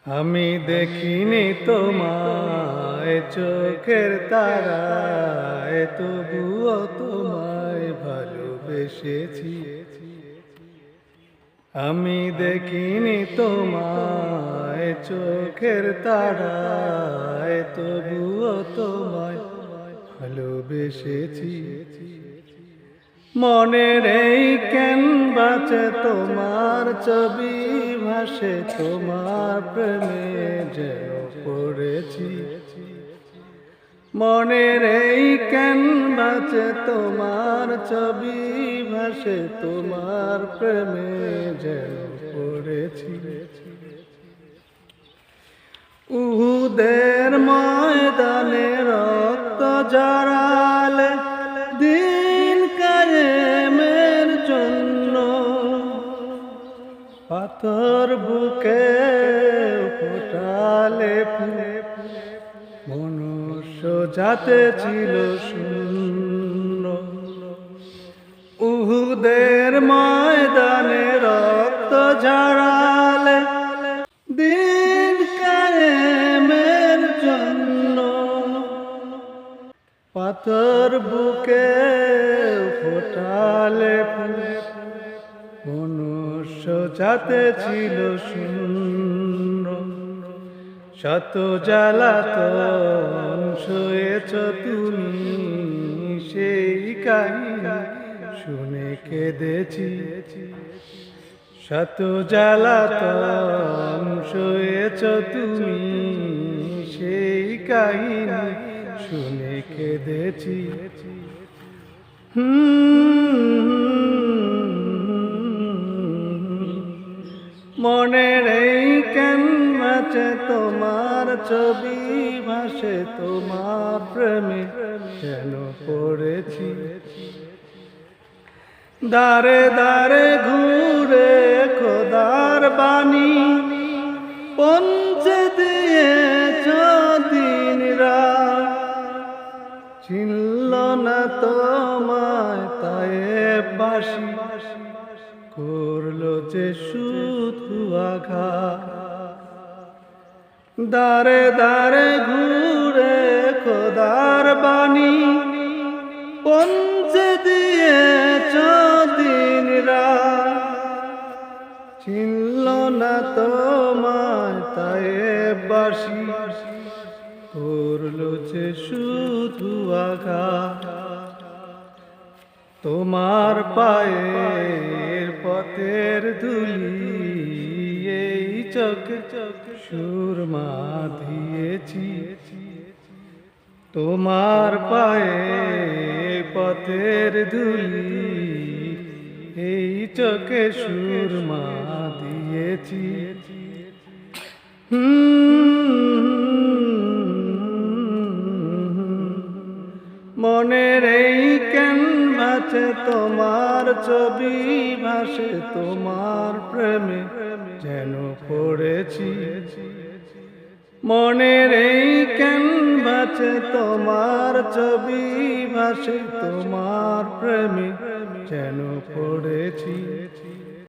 আমি দেখিনি তোমায় চোখের তারায়, তবুও তোমায় ভালোবেসেছি। আমি দেখিনি তোমায় চোখের তারায়, তবুও তোমায় ভালোবেসেছি। মনের এই ক্যানভাসে তোমার ছবি ভাসে, তোমার প্রেমে যেন পড়েছি। মনের এই ক্যানভাসে তোমার ছবি ভাসে, তোমার প্রেমে যেন পড়েছি। উহুদের ময়দানে রক্ত ঝরালে দিন কায়েমের জন্য, পাথর বুকে ফোটালে মনুষ্য জাতে ছিল শূন্য। উহুদের ময়দানে রক্ত ঝরালে দিন কায়েমের জন্য, পাথর বুকে ফোটালে মনুষ্য জাতে ছিল শূন্য। শত জ্বালাতন সয়েছ তুমি, সেই কাহিনী শুনে কেঁদেছি। শত জ্বালাতন সয়েছ তুমি, সেই কাহিনী শুনে কেঁদেছি। মনের এই ক্যানভাসে তোমার ছবি ভাসে, তোমার প্রেমে যেন পড়েছি। দারে দারে ঘুরে খোদার বাণী পৌঁছে দিয়েছ দিন রাত, চিনল না তোমায় তায়েববাসী, করলো যে শুধু আঘাত। দারে দারে ঘুরে খোদার বাণী পৌঁছে দিয়েছ দিন রাত, চিনল না তোমায় তায়েববাসী, করলো যে শুধু আঘাত। তোমার পায়ের পথের ধুলি এই চোখে সুরমা দিয়েছি। তোমার পায়ের পথের ধুলি এই চোখে সুরমা দিয়েছি। মনের এই ক্যানভাসে তোমার ছবি ভাসে, তোমার প্রেমে যেন পড়েছি। মনের এই ক্যানভাসে তোমার ছবি ভাসে, তোমার প্রেমে যেন পড়েছি।